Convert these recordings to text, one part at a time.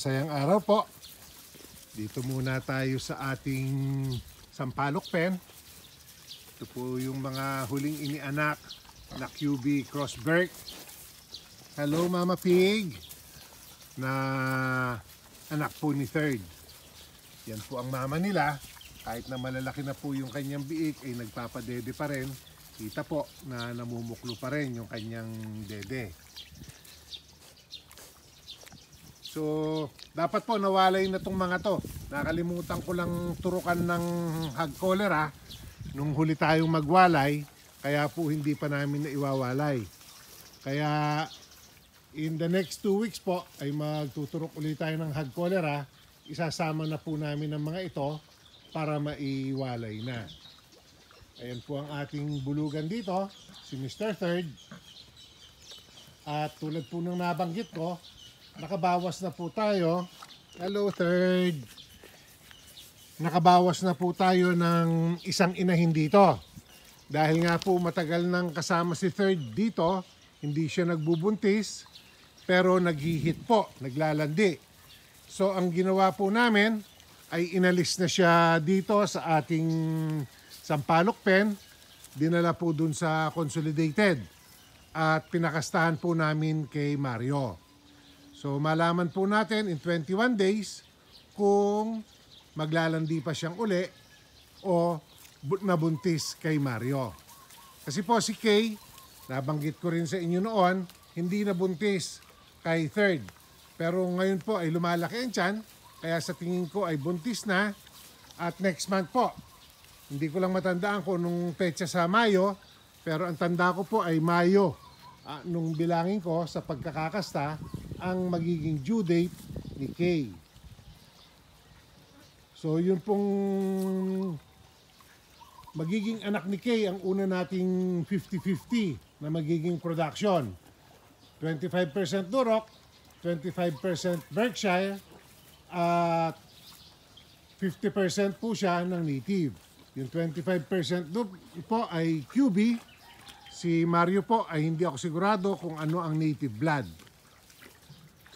Masayang araw po. Dito muna tayo sa ating sampalok pen. Ito po yung mga huling inianak na QB Crossberg. Hello Mama Pig, na anak po ni Third. Yan po ang mama nila. Kahit na malalaki na po yung kanyang biik, ay nagpapadede pa rin. Kita po na namumuklo pa rin yung kanyang dede. So, dapat po nawalay na tong mga to. Nakalimutan ko lang turukan ng hog cholera nung huli tayong magwalay, kaya po hindi pa namin naiwawalay. Kaya in the next 2 weeks po ay magtuturok ulit tayo ng hog cholera. Isasama na po namin ang mga ito para maiwalay na. Ayan po ang ating bulugan dito, si Mr. Third. At tulad po ng nabanggit ko, nakabawas na po tayo. Hello Third. Nakabawas na po tayo ng isang inahin dito. Dahil nga po matagal nang kasama si Third dito, hindi siya nagbubuntis, pero naghihit po, naglalandi. So ang ginawa po namin ay inalis na siya dito sa ating sampalok pen. Dinala po dun sa Consolidated at pinakastahan po namin kay Mario. So malaman po natin in 21 days kung maglalandi pa siyang uli o nabuntis kay Mario. Kasi po si Kay, nabanggit ko rin sa inyo noon, hindi nabuntis kay Third. Pero ngayon po ay lumalaki ang tiyan, kaya sa tingin ko ay buntis na. At next month po, hindi ko lang matandaan kung nung petsa sa Mayo, pero ang tanda ko po ay Mayo. Nung bilangin ko sa pagkakakasta, ang magiging due date ni Kay. So yun pong magiging anak ni Kay, ang una nating 50-50 na magiging production. 25% Duroc, 25% Berkshire, at 50% po siya ng native. Yung 25% po ay QB. Si Mario po ay hindi ako sigurado kung ano ang native blood.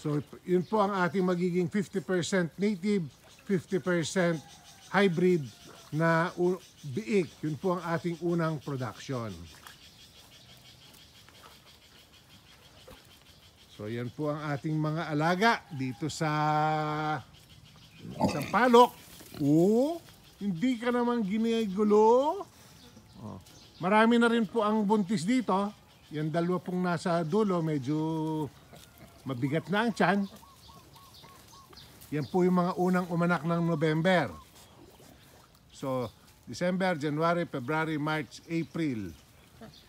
So yun po ang ating magiging 50% native, 50% hybrid na biik. Yun po ang ating unang production. So yan po ang ating mga alaga dito sa sampalok. Hindi ka naman ginigulo. Marami na rin po ang buntis dito. Yan dalawa pong nasa dulo, medyo mabigat na ang tiyan. Yan po yung mga unang umanak ng November. So, December, January, February, March, April.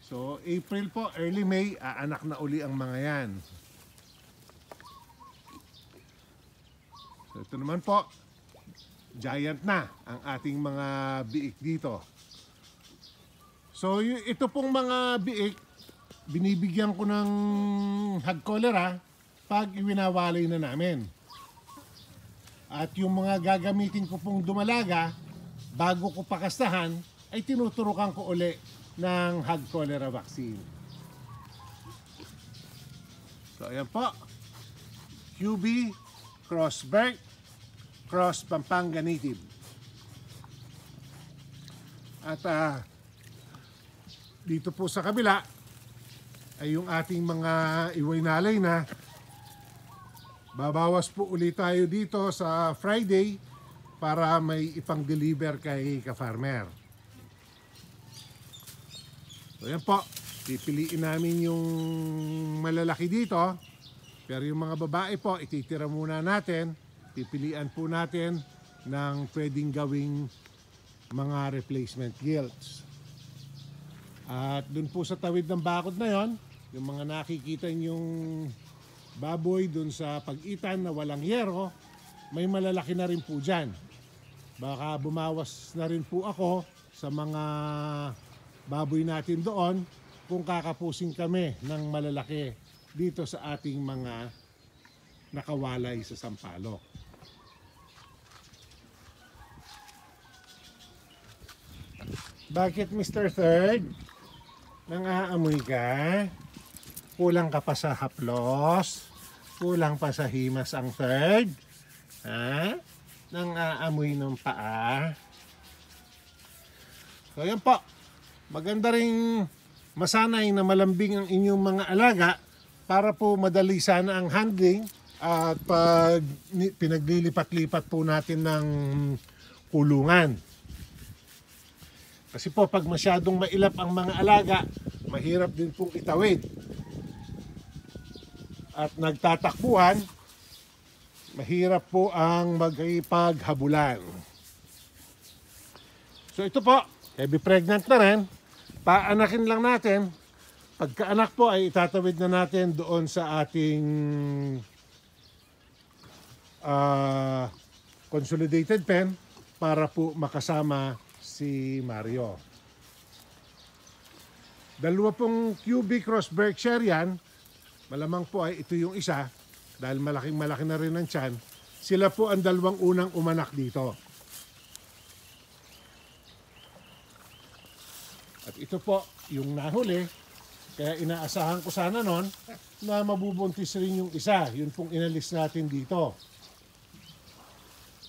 So, April po, early May, aanak na uli ang mga yan. So, ito naman po, giant na ang ating mga biik dito. So, ito pong mga biik, binibigyan ko ng hog cholera pag iwinawalay na namin. At yung mga gagamitin ko pong dumalaga, bago ko pakastahan, ay tinuturukan ko uli ng hog cholera vaccine. So, ayan po. QB, Crossberg, Cross Pampanga Native. At dito po sa kabila ay yung ating mga iwaynalay na. Babawas po ulit tayo dito sa Friday para may ipang-deliver kay ka-farmer. So yan po, pipiliin namin yung malalaki dito, pero yung mga babae po, ititira muna natin. Pipilian po natin ng pwedeng gawing mga replacement gilts. At dun po sa tawid ng bakod na yon, yung mga nakikita yung baboy dun sa pagitan na walang yero, may malalaki na rin po dyan. Baka bumawas na rin po ako sa mga baboy natin doon kung kakapusin kami ng malalaki dito sa ating mga nakawalay sa sampalok. Bakit Mr. Third? Nang-aamoy ka? Kulang ka pa sa haplos? Kulang pa sa himas ang Third? Ha? Nang aamoy ng paa. So yan po. Maganda ring masanay na malambing ang inyong mga alaga para po madali sana ang handling at pag pinaglilipat-lipat po natin ng kulungan. Kasi po pag masyadong mailap ang mga alaga, mahirap din pong itawid. At nagtatakbuhan, mahirap po ang magpaghabulan. So ito po, heavy pregnant na rin. Paanakin lang natin. Pagkaanak po ay itatawid na natin doon sa ating consolidated pen para po makasama si Mario. Dalawa pong QB Cross Berkshire yan. Malamang po ay ito yung isa dahil malaking malaki na rin ang tiyan. Sila po ang dalawang unang umanak dito. At ito po yung nahuli, kaya inaasahan ko sana nun na mabubuntis rin yung isa. Yun pong inalis natin dito.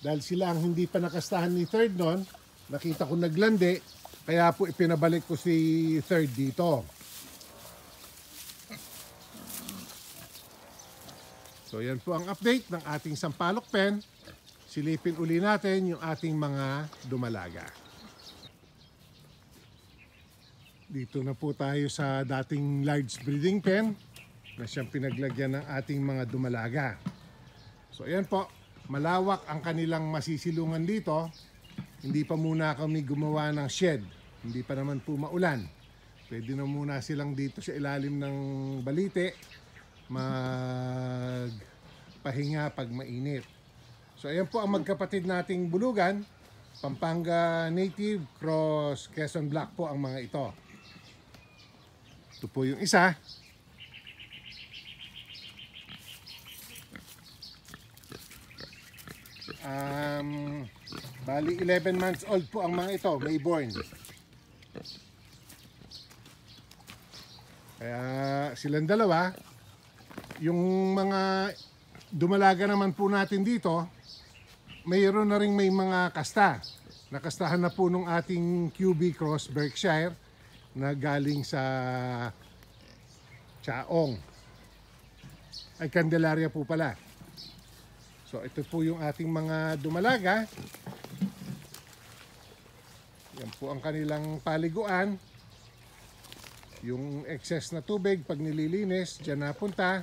Dahil sila ang hindi pa nakastahan ni third nun, nakita ko naglandi, kaya po ipinabalik ko si third dito. So yan po ang update ng ating sampalok pen. Silipin uli natin yung ating mga dumalaga. Dito na po tayo sa dating large breeding pen na siyang pinaglagyan ng ating mga dumalaga. So ayan po, malawak ang kanilang masisilungan dito. Hindi pa muna kami gumawa ng shed. Hindi pa naman po maulan. Pwede na muna silang dito sa ilalim ng balite magpahinga pag mainit. So ayan po ang magkapatid nating bulugan. Pampanga Native Cross Quezon Black po ang mga ito. Ito po yung isa. Bali 11 months old po ang mga ito, Mayborn. Kaya silang dalawa. Yung mga dumalaga naman po natin dito, mayroon na rin may mga kasta. Nakastahan na po nung ating QB Cross Berkshire na galing sa Chaong. Ay, Candelaria po pala. So ito po yung ating mga dumalaga. Yan po ang kanilang paliguan. Yung excess na tubig pag nililinis, dyan napunta.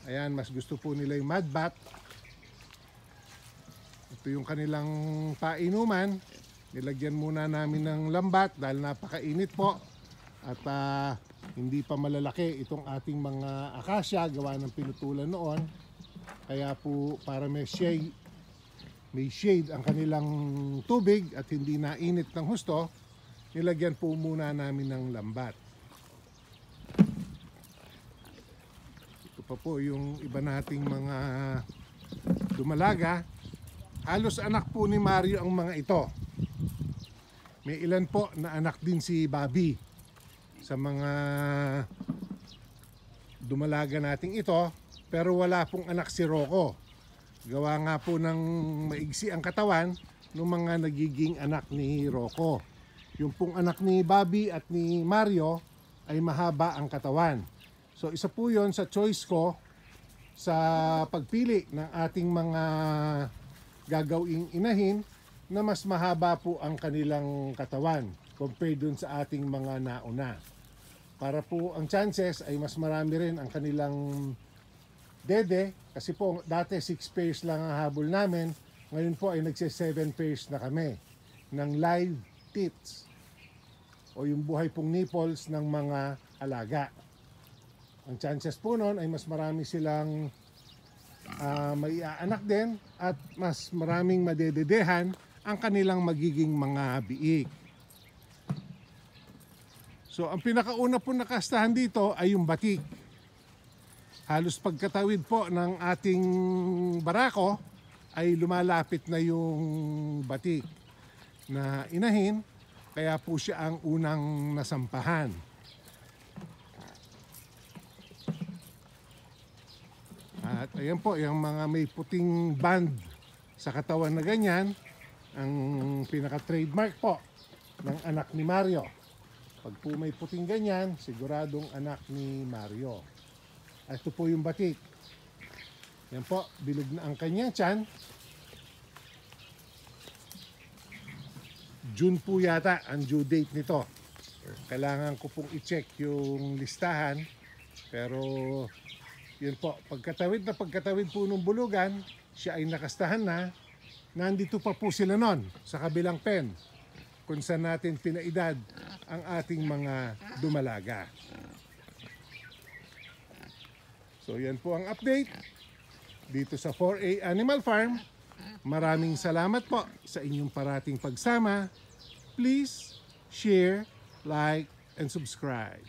Ayan, mas gusto po nila yung mud bath. Ito yung kanilang painuman. Nilagyan muna namin ng lambat dahil napakainit po. At hindi pa malalaki itong ating mga akasya gawa ng pinutulan noon. Kaya po para may shade ang kanilang tubig at hindi nainit ng husto, nilagyan po muna namin ng lambat. Ito pa po yung iba nating mga dumalaga. Halos anak po ni Mario ang mga ito. May ilan po na anak din si Bobby sa mga dumalaga nating ito, pero wala pong anak si Rocco. Gawa nga po ng maigsi ang katawan ng mga nagiging anak ni Rocco. Yung pong anak ni Bobby at ni Mario ay mahaba ang katawan. So isa po yon sa choice ko sa pagpili ng ating mga gagawing inahin na mas mahaba po ang kanilang katawan compared dun sa ating mga nauna. Para po ang chances ay mas marami rin ang kanilang dede, kasi po dati 6 pairs lang ang habol namin, ngayon po ay nagse 7 pairs na kami ng live tits o yung buhay pong nipples ng mga alaga. Ang chances po nun ay mas marami silang maiaanak din at mas maraming madededehan ang kanilang magiging mga biik. So ang pinakauna po nakastahan dito ay yung batik. Halos pagkatawid po ng ating barako ay lumalapit na yung batik na inahin, kaya po siya ang unang nasampahan. At ayan po, yung mga may puting band sa katawan na ganyan, ang pinaka-trademark po ng anak ni Mario. Pag po may puting ganyan, siguradong anak ni Mario. Ito po yung batik. Yan po, bilog na ang kanyang tiyan. June po yata ang due date nito. Kailangan ko pong i-check yung listahan. Pero yun po, pagkatawid po ng bulugan, siya ay nakastahan na. Nandito pa po sila nun sa kabilang pen kung saan natin pinaedad ang ating mga dumalaga. So yan po ang update dito sa 4A Animal Farm. Maraming salamat po sa inyong parating pagsama. Please share, like, and subscribe.